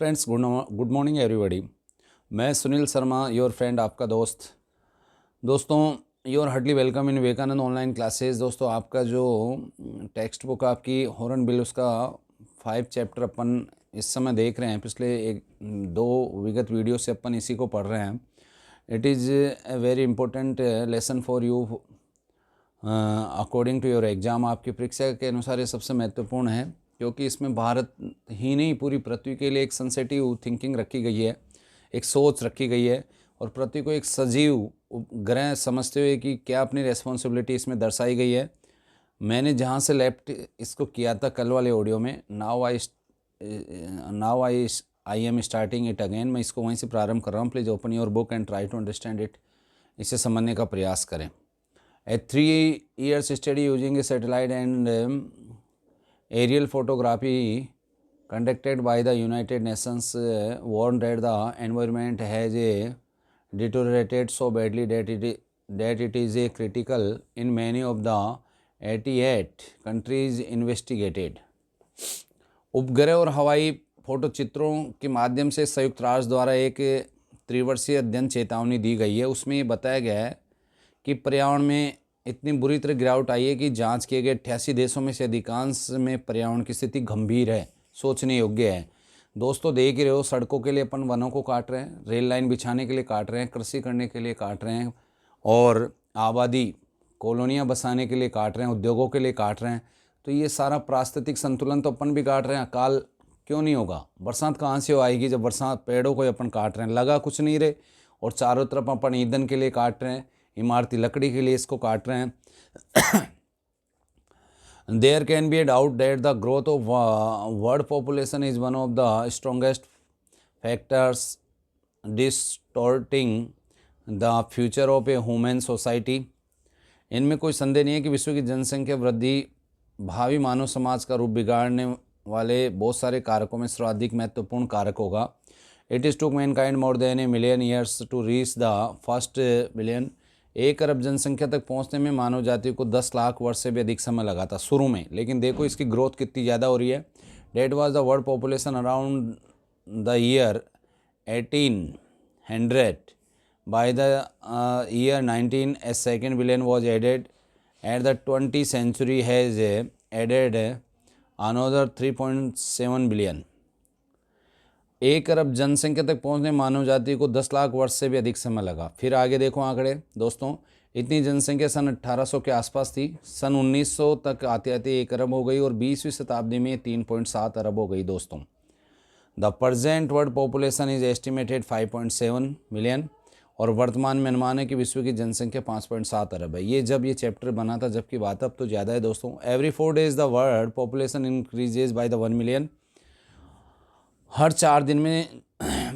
Friends, good morning everybody. मैं Sunil Sharma, your friend, आपका दोस्त। दोस्तों, your heartly welcome in Vivekananda online classes. दोस्तों, आपका जो टेक्स्ट बुक आपकी हॉर्नबिल, उसका 5 चैप्टर अपन इस समय देख रहे हैं। पिछले एक दो विगत वीडियो से अपन इसी को पढ़ रहे हैं। It is a very important lesson for you according to your exam. आपकी परीक्षा के अनुसार ये सबसे महत्वपूर्ण है, क्योंकि इसमें भारत ही नहीं, पूरी पृथ्वी के लिए एक सेंसिटिव थिंकिंग रखी गई है, एक सोच रखी गई है, और पृथ्वी को एक सजीव उपग्रह समझते हुए कि क्या अपनी रिस्पॉन्सिबिलिटी इसमें दर्शाई गई है। मैंने जहाँ से लेफ्ट इसको किया था कल वाले ऑडियो में, now I am starting it again. मैं इसको वहीं से प्रारंभ कर रहा हूँ। Please open your book and try to understand it. इसे समझने का प्रयास करें। A 3 years study using a satellite and aerial photography conducted by the United Nations warned that the environment has deteriorated so badly that it is critical in many of the 88 countries investigated. उपग्रह और हवाई photo चित्रों के माध्यम से संयुक्त राष्ट्र द्वारा एक त्रिवर्षीय अध्ययन चेतावनी दी गई है। उसमें ये बताया गया है कि पर्यावरण में इतनी बुरी तरह गिरावट आई है कि जांच किए गए 88 देशों में से अधिकांश में पर्यावरण की स्थिति गंभीर है, सोचने योग्य है। दोस्तों, देख ही रहे हो, सड़कों के लिए अपन वनों को काट रहे हैं, रेल लाइन बिछाने के लिए काट रहे हैं, कृषि करने के लिए काट रहे हैं, और आबादी कॉलोनियाँ बसाने के लिए काट रहे हैं, उद्योगों के लिए काट रहे हैं। तो ये सारा पारिस्थितिक संतुलन तो अपन भी काट रहे हैं। अकाल क्यों नहीं होगा? बरसात कहाँ से आएगी जब बरसात पेड़ों को अपन काट रहे हैं, लगा कुछ नहीं रहे। और चारों तरफ अपन ईंधन के लिए काट रहे हैं, इमारती लकड़ी के लिए इसको काट रहे हैं। There can be a doubt that the growth of world population is one of the strongest factors distorting the future of a human society. इनमें कोई संदेह नहीं है कि विश्व की जनसंख्या वृद्धि भावी मानव समाज का रूप बिगाड़ने वाले बहुत सारे कारकों में सर्वाधिक महत्वपूर्ण कारक होगा। It is took mankind more than a million years to reach the first billion. 1 अरब जनसंख्या तक पहुंचने में मानव जाति को 10 लाख वर्ष से भी अधिक समय लगा था शुरू में, लेकिन देखो इसकी ग्रोथ कितनी ज़्यादा हो रही है। That was the world population around the year 1800। By the year 19 a second billion was added at the 20th century has added another 3.7 billion. 1 अरब जनसंख्या तक पहुंचने मानव जाति को 10 लाख वर्ष से भी अधिक समय लगा। फिर आगे देखो आंकड़े। दोस्तों, इतनी जनसंख्या सन 1800 के आसपास थी। सन 1900 तक आते आते 1 अरब हो गई, और 20वीं शताब्दी में 3.7 अरब हो गई। दोस्तों, the present world population is estimated 5.7 million, और वर्तमान में अनुमान है कि विश्व की जनसंख्या 5.7 अरब है। ये जब ये चैप्टर बना था, जबकि बात अब तो ज़्यादा है। दोस्तों, every 4 days the world population increases by the 1 million. हर 4 दिन में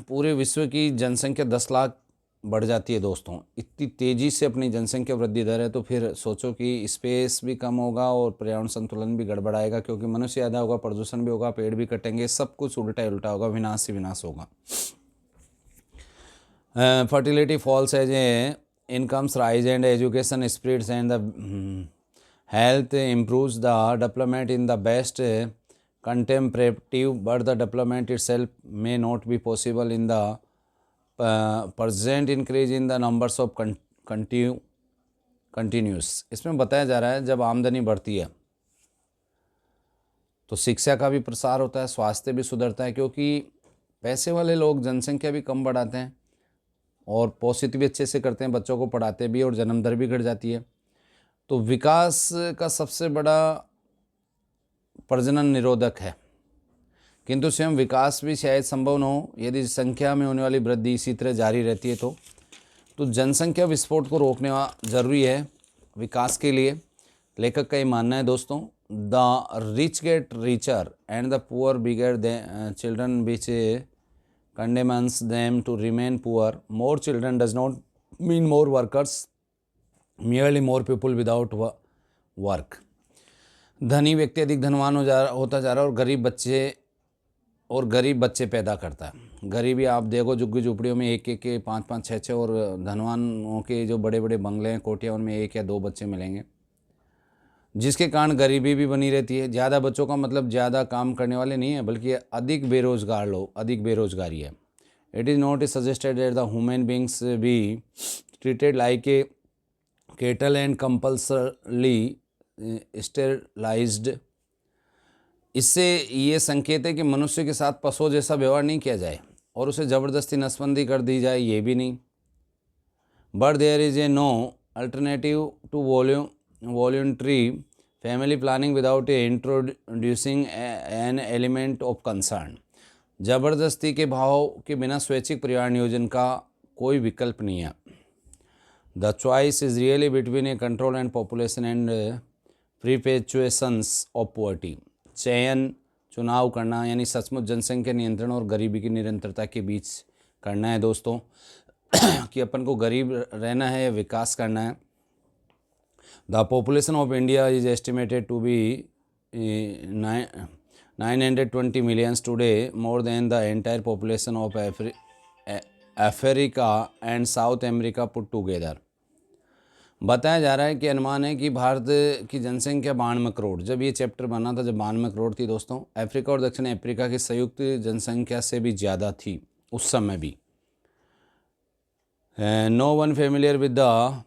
पूरे विश्व की जनसंख्या 10 लाख बढ़ जाती है। दोस्तों, इतनी तेज़ी से अपनी जनसंख्या वृद्धि दर है, तो फिर सोचो कि स्पेस भी कम होगा और पर्यावरण संतुलन भी गड़बड़ाएगा, क्योंकि मनुष्य ज़्यादा होगा, प्रदूषण भी होगा, पेड़ भी कटेंगे, सब कुछ उल्टा ही उल्टा होगा, विनाश से विनाश होगा। Fertility falls as a incomes rise and education spreads and the health improves the development in the best contemplative, but the development itself may not be possible in the present increase in the numbers of continuous। इसमें बताया जा रहा है, जब आमदनी बढ़ती है तो शिक्षा का भी प्रसार होता है, स्वास्थ्य भी सुधरता है, क्योंकि पैसे वाले लोग जनसंख्या भी कम बढ़ाते हैं और पोषित भी अच्छे से करते हैं, बच्चों को पढ़ाते भी, और जन्म दर भी घट जाती है। तो विकास का सबसे बड़ा प्रजनन निरोधक है, किंतु स्वयं विकास भी शायद संभव न हो यदि संख्या में होने वाली वृद्धि इसी तरह जारी रहती है। तो जनसंख्या विस्फोट को रोकना जरूरी है विकास के लिए। लेखक का ये मानना है। दोस्तों, the rich get richer and the poor beget children which condemns them to remain poor. More children does not mean more workers, merely more people without work. धनी व्यक्ति अधिक धनवान होता जा रहा है, और गरीब बच्चे पैदा करता है। गरीबी आप देखो, झुग्गी झुपड़ियों में एक एक के 5-5, 6-6, और धनवानों के जो बड़े बड़े बंगले हैं, कोठियाँ, उनमें 1 या 2 बच्चे मिलेंगे। जिसके कारण गरीबी भी बनी रहती है। ज़्यादा बच्चों का मतलब ज़्यादा काम करने वाले नहीं है, बल्कि अधिक बेरोजगार लोग, अधिक बेरोजगारी है। It is not suggested that the human beings be treated like a kettle and compulsorily sterilised. इससे ये संकेत है कि मनुष्य के साथ पशुओं जैसा व्यवहार नहीं किया जाए और उसे ज़बरदस्ती नसबंदी कर दी जाए, ये भी नहीं। But there is a no alternative to voluntary family planning without a introducing an element of concern. ज़बरदस्ती के भाव के बिना स्वैच्छिक परिवार नियोजन का कोई विकल्प नहीं है। The choice is really between a control and population and perpetuations of poverty. चुनाव करना यानी सचमुच जनसंख्या नियंत्रण और गरीबी की निरंतरता के बीच करना है दोस्तों। कि अपन को गरीब रहना है या विकास करना है। The population of India is estimated to be 920 million today, more than the entire population of Africa and South America put together. बताया जा रहा है कि अनुमान है कि भारत की जनसंख्या 92 करोड़, जब ये चैप्टर बना था जब 92 करोड़ थी दोस्तों, अफ्रीका और दक्षिण अफ्रीका की संयुक्त जनसंख्या से भी ज़्यादा थी उस समय भी। No one familiar with the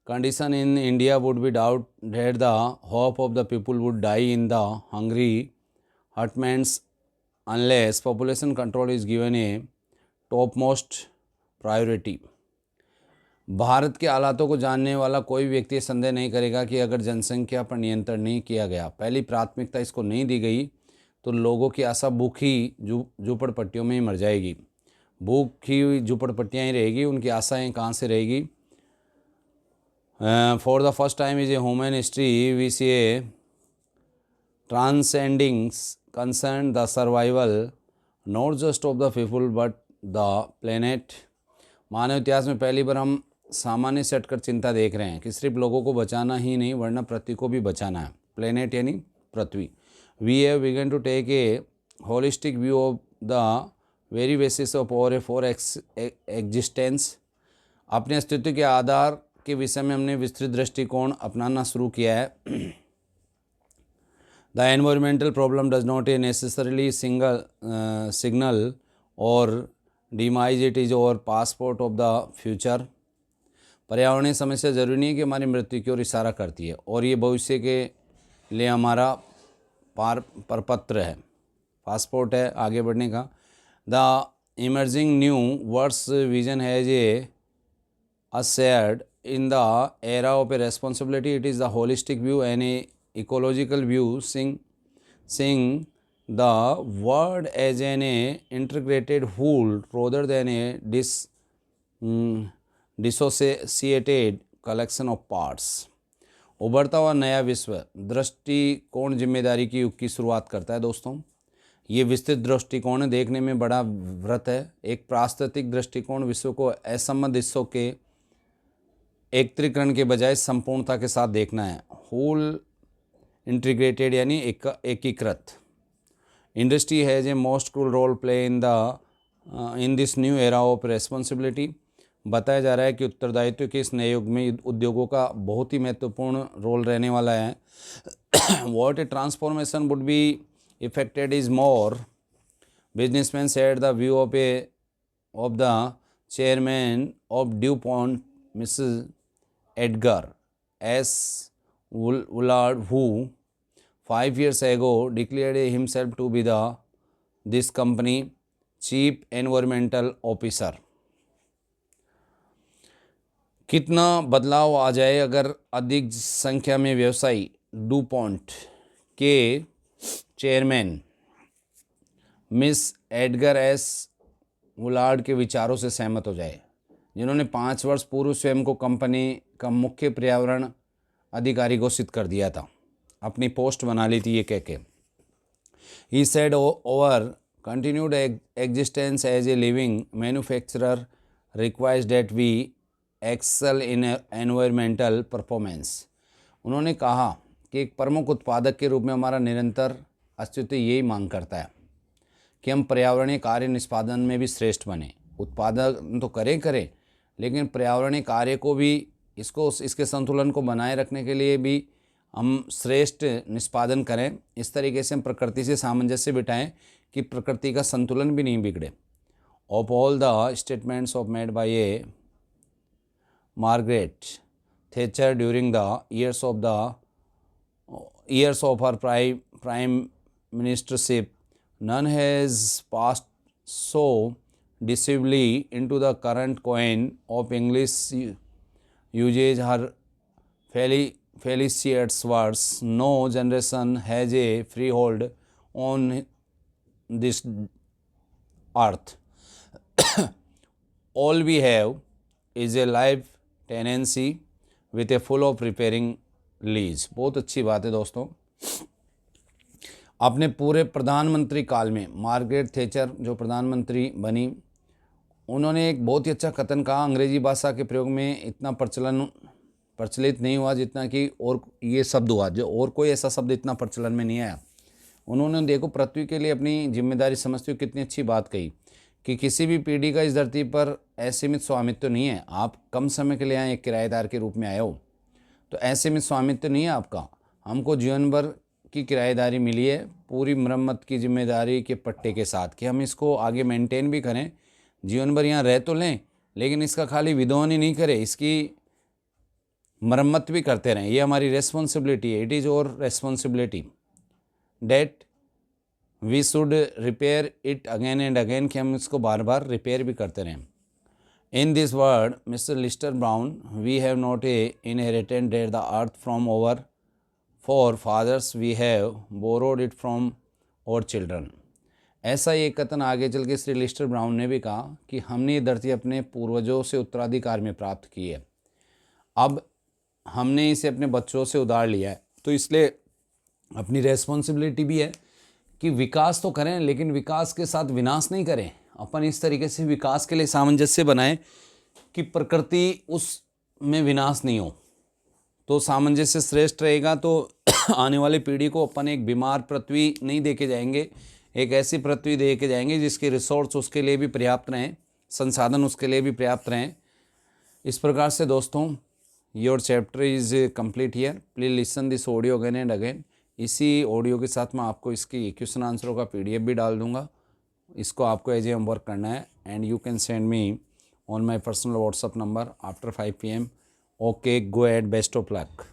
condition in India would be doubt that the hope of the people would die in the hungry hutments unless population control is given a topmost priority। Bharat के हालातों को जानने वाला कोई व्यक्ति संदेह नहीं करेगा कि अगर जनसंख्या पर नियंत्रण नहीं किया गया, पहली प्राथमिकता इसको नहीं दी गई, तो लोगों की आशा भूखी झूपड़पट्टियों में ही मर जाएगी। भूखी झूपड़पट्टियाँ ही रहेगी, उनकी आशाएँ कहाँ से रहेगी। For the first time in human history, we see a transcending concern the survival not just of the people but the planet। मानव इतिहास में पहली बार हम सामान्य से हटकर चिंता देख रहे हैं कि सिर्फ लोगों को बचाना ही नहीं वरना पृथ्वी को भी बचाना है। प्लेनेट यानी पृथ्वी। We have begun to take a holistic view of the very basis of our for existence। अपने अस्तित्व के आधार के विषय में हमने विस्तृत दृष्टिकोण अपनाना शुरू किया है। The environmental problem does not a necessarily signal और डिमाइज, इट इज और पासपोर्ट ऑफ द फ्यूचर। पर्यावरणीय समस्या जरूरी नहीं है कि हमारी मृत्यु की ओर इशारा करती है, और ये भविष्य के लिए हमारा प्रपत्र है, पासपोर्ट है आगे बढ़ने का। The emerging new words vision has a shared in the era of a responsibility। it is the holistic view and a ecological view, seeing the world as an integrated whole rather than a dissociated collection of parts। उभरता हुआ नया विश्व दृष्टिकोण जिम्मेदारी की युग की शुरुआत करता है दोस्तों। ये विस्तृत दृष्टिकोण देखने में बड़ा व्रत है। एक प्रास्ताविक दृष्टिकोण विश्व को असंबद्ध हिस्सों के एकत्रीकरण के बजाय संपूर्णता के साथ देखना है। होल इंटीग्रेटेड यानी एकीकृत। Industry has a most crucial role play in this new era of responsibility. बताया जा रहा है कि उत्तरदायित्व के इस नए युग में उद्योगों का बहुत ही महत्वपूर्ण रोल रहने वाला है। What A transformation would be affected is more businessman said the view of the chairman of Dupont Mrs Edgar S. Woolard, who 5 years ago declared himself to be this company chief environmental officer। कितना बदलाव आ जाए अगर अधिक संख्या में व्यवसायी DuPont के chairman miss Edgar S Woolard के विचारों से सहमत हो जाए, जिन्होंने 5 वर्ष पूर्व स्वयं को कंपनी का मुख्य पर्यावरण अधिकारी घोषित कर दिया था, अपनी पोस्ट बना ली थी ये कह के। He said our continued existence as a living manufacturer requires that we excel in environmental performance. उन्होंने कहा कि एक प्रमुख उत्पादक के रूप में हमारा निरंतर अस्तित्व यही मांग करता है कि हम पर्यावरणीय कार्य निष्पादन में भी श्रेष्ठ बने। उत्पादन तो करें लेकिन पर्यावरणीय कार्य को भी इसके संतुलन को बनाए रखने के लिए भी हम श्रेष्ठ निष्पादन करें। इस तरीके से हम प्रकृति से सामंजस्य बिठाएं कि प्रकृति का संतुलन भी नहीं बिगड़े। Of all the statements of made by A Margaret Thatcher during the years of her prime ministership, none has passed so decisively into the current coin of English usage. Her felicitous words, "No generation has a freehold on this earth. All we have is a life tenancy with a full of repairing lease. बहुत अच्छी बात है दोस्तों। अपने पूरे प्रधानमंत्री काल में मार्गरेट थैचर जो प्रधानमंत्री बनी, उन्होंने एक बहुत ही अच्छा कथन कहा। अंग्रेजी भाषा के प्रयोग में इतना प्रचलित नहीं हुआ जितना कि और ये शब्द हुआ, जो और कोई ऐसा शब्द इतना प्रचलन में नहीं आया। उन्होंने देखो पृथ्वी के लिए अपनी जिम्मेदारी समझते हुए कितनी अच्छी बात कही कि किसी भी पीढ़ी का इस धरती पर असीमित स्वामित्व नहीं है। आप कम समय के लिए यहाँ एक किराएदार के रूप में आए हो, तो ऐसे में स्वामित्व नहीं है आपका। हमको जीवन भर की किराएदारी मिली है पूरी मरम्मत की जिम्मेदारी के पट्टे के साथ कि हम इसको आगे मेंटेन भी करें, जीवन भर यहाँ रह तो लें, लेकिन इसका खाली विध्वंस ही नहीं करें, इसकी मरम्मत भी करते रहें। ये हमारी रेस्पॉन्सिबिलिटी है। It is our responsibility that we should repair it again and again, कि हम इसको बार बार रिपेयर भी करते रहें। In this word, Mr. Lister Brown, we have not inherited the earth from our forefathers, we have borrowed it from our children. ऐसा ये कथन आगे चल के श्री लिस्टर ब्राउन ने भी कहा कि हमने ये धरती अपने पूर्वजों से उत्तराधिकार में प्राप्त की है, अब हमने इसे अपने बच्चों से उधार लिया है। तो इसलिए अपनी रेस्पॉन्सिबिलिटी भी है कि विकास तो करें, लेकिन विकास के साथ विनाश नहीं करें। अपन इस तरीके से विकास के लिए सामंजस्य बनाएं कि प्रकृति उस में विनाश नहीं हो। तो सामंजस्य श्रेष्ठ रहेगा तो आने वाली पीढ़ी को अपन एक बीमार पृथ्वी नहीं दे के जाएंगे, एक ऐसी पृथ्वी दे के जाएंगे जिसके रिसोर्स उसके लिए भी पर्याप्त रहें, संसाधन उसके लिए भी पर्याप्त रहें। इस प्रकार से दोस्तों your chapter is complete here. Please listen this audio again and again. इसी ऑडियो के साथ मैं आपको इसकी क्वेश्चन आंसरों का PDF भी डाल दूंगा। इसको आपको एज ए होमवर्क करना है and you can send me on my personal WhatsApp number after 5 PM। Okay, go ahead, best of luck.